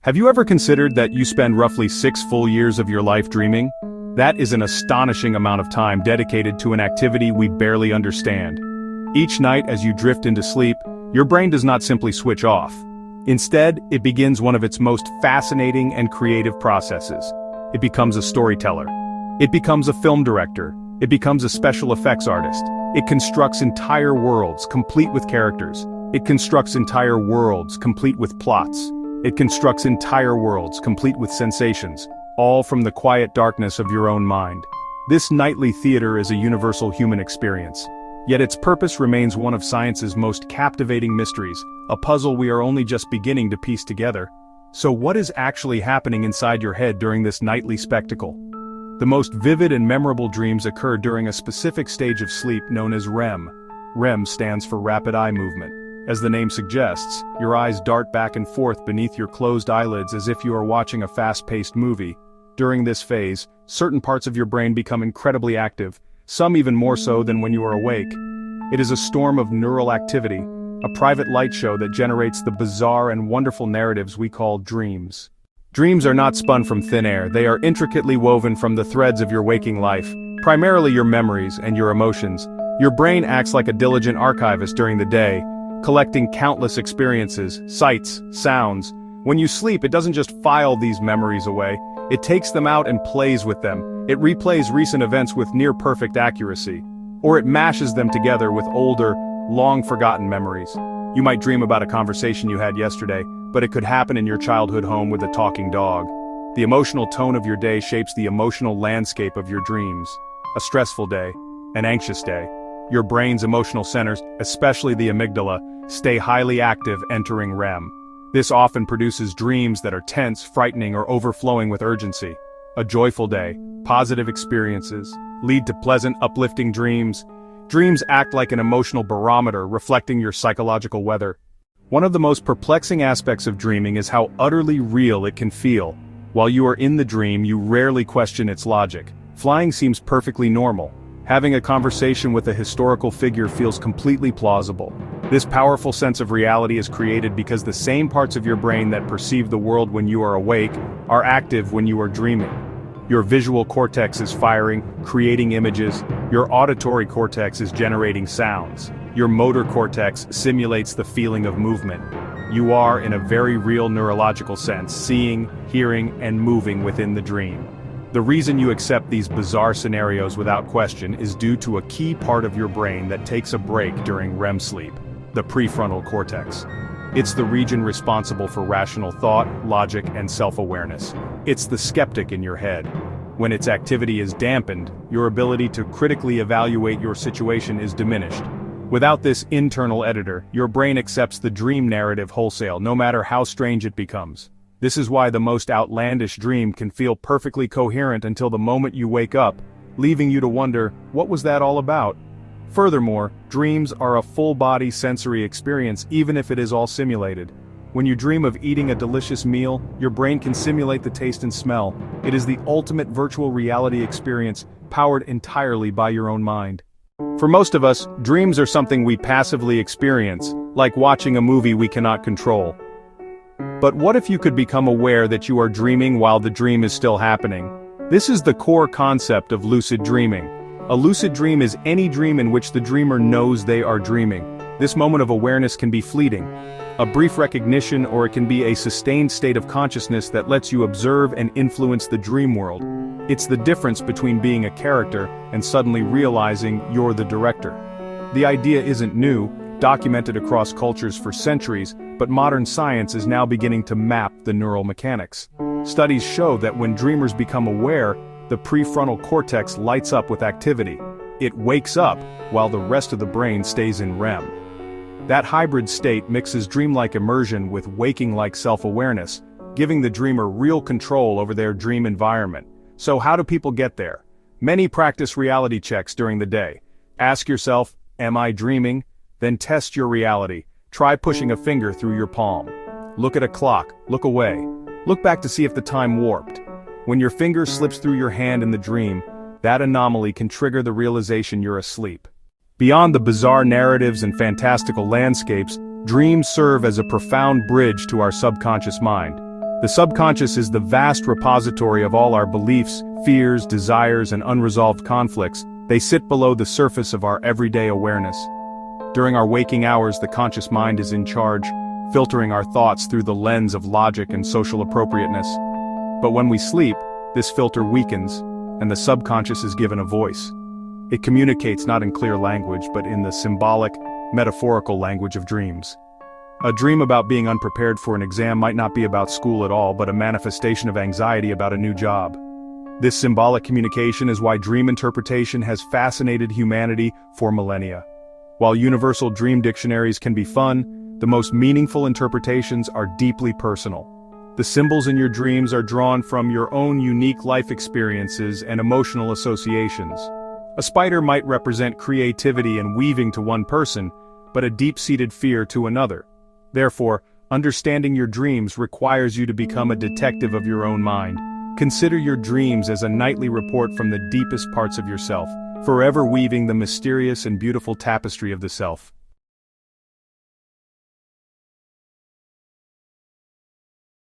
Have you ever considered that you spend roughly 6 full years of your life dreaming? That is an astonishing amount of time dedicated to an activity we barely understand. Each night as you drift into sleep, your brain does not simply switch off. Instead, it begins one of its most fascinating and creative processes. It becomes a storyteller. It becomes a film director. It becomes a special effects artist. It constructs entire worlds, complete with characters. It constructs entire worlds, complete with plots. It constructs entire worlds, complete with sensations, all from the quiet darkness of your own mind. This nightly theater is a universal human experience. Yet its purpose remains one of science's most captivating mysteries, a puzzle we are only just beginning to piece together. So what is actually happening inside your head during this nightly spectacle? The most vivid and memorable dreams occur during a specific stage of sleep known as REM. REM stands for rapid eye movement. As the name suggests, your eyes dart back and forth beneath your closed eyelids as if you are watching a fast-paced movie. During this phase, certain parts of your brain become incredibly active, some even more so than when you are awake. It is a storm of neural activity, a private light show that generates the bizarre and wonderful narratives we call dreams. Dreams are not spun from thin air, they are intricately woven from the threads of your waking life, primarily your memories and your emotions. Your brain acts like a diligent archivist during the day, collecting countless experiences, sights, sounds. When you sleep, it doesn't just file these memories away, it takes them out and plays with them. It replays recent events with near-perfect accuracy. Or it mashes them together with older, long-forgotten memories. You might dream about a conversation you had yesterday, but it could happen in your childhood home with a talking dog. The emotional tone of your day shapes the emotional landscape of your dreams. A stressful day, an anxious day. Your brain's emotional centers, especially the amygdala, stay highly active entering REM. This often produces dreams that are tense, frightening, or overflowing with urgency. A joyful day, positive experiences, lead to pleasant, uplifting dreams. Dreams act like an emotional barometer reflecting your psychological weather. One of the most perplexing aspects of dreaming is how utterly real it can feel. While you are in the dream, you rarely question its logic. Flying seems perfectly normal. Having a conversation with a historical figure feels completely plausible. This powerful sense of reality is created because the same parts of your brain that perceive the world when you are awake are active when you are dreaming. Your visual cortex is firing, creating images. Your auditory cortex is generating sounds. Your motor cortex simulates the feeling of movement. You are, in a very real neurological sense, seeing, hearing, and moving within the dream. The reason you accept these bizarre scenarios without question is due to a key part of your brain that takes a break during REM sleep, the prefrontal cortex. It's the region responsible for rational thought, logic, and self-awareness. It's the skeptic in your head. When its activity is dampened, your ability to critically evaluate your situation is diminished. Without this internal editor, your brain accepts the dream narrative wholesale, no matter how strange it becomes. This is why the most outlandish dream can feel perfectly coherent until the moment you wake up, leaving you to wonder, what was that all about? Furthermore, dreams are a full-body sensory experience even if it is all simulated. When you dream of eating a delicious meal, your brain can simulate the taste and smell. It is the ultimate virtual reality experience, powered entirely by your own mind. For most of us, dreams are something we passively experience, like watching a movie we cannot control. But what if you could become aware that you are dreaming while the dream is still happening? This is the core concept of lucid dreaming. A lucid dream is any dream in which the dreamer knows they are dreaming. This moment of awareness can be fleeting, a brief recognition, or it can be a sustained state of consciousness that lets you observe and influence the dream world. It's the difference between being a character and suddenly realizing you're the director. The idea isn't new, documented across cultures for centuries, but modern science is now beginning to map the neural mechanics. Studies show that when dreamers become aware, the prefrontal cortex lights up with activity. It wakes up, while the rest of the brain stays in REM. That hybrid state mixes dreamlike immersion with waking-like self-awareness, giving the dreamer real control over their dream environment. So how do people get there? Many practice reality checks during the day. Ask yourself, am I dreaming? Then test your reality. Try pushing a finger through your palm. Look at a clock, look away. Look back to see if the time warped. When your finger slips through your hand in the dream, that anomaly can trigger the realization you're asleep. Beyond the bizarre narratives and fantastical landscapes, dreams serve as a profound bridge to our subconscious mind. The subconscious is the vast repository of all our beliefs, fears, desires, and unresolved conflicts. They sit below the surface of our everyday awareness. During our waking hours, the conscious mind is in charge, filtering our thoughts through the lens of logic and social appropriateness. But when we sleep, this filter weakens, and the subconscious is given a voice. It communicates not in clear language, but in the symbolic, metaphorical language of dreams. A dream about being unprepared for an exam might not be about school at all, but a manifestation of anxiety about a new job. This symbolic communication is why dream interpretation has fascinated humanity for millennia. While universal dream dictionaries can be fun, the most meaningful interpretations are deeply personal. The symbols in your dreams are drawn from your own unique life experiences and emotional associations. A spider might represent creativity and weaving to one person, but a deep-seated fear to another. Therefore, understanding your dreams requires you to become a detective of your own mind. Consider your dreams as a nightly report from the deepest parts of yourself, forever weaving the mysterious and beautiful tapestry of the self.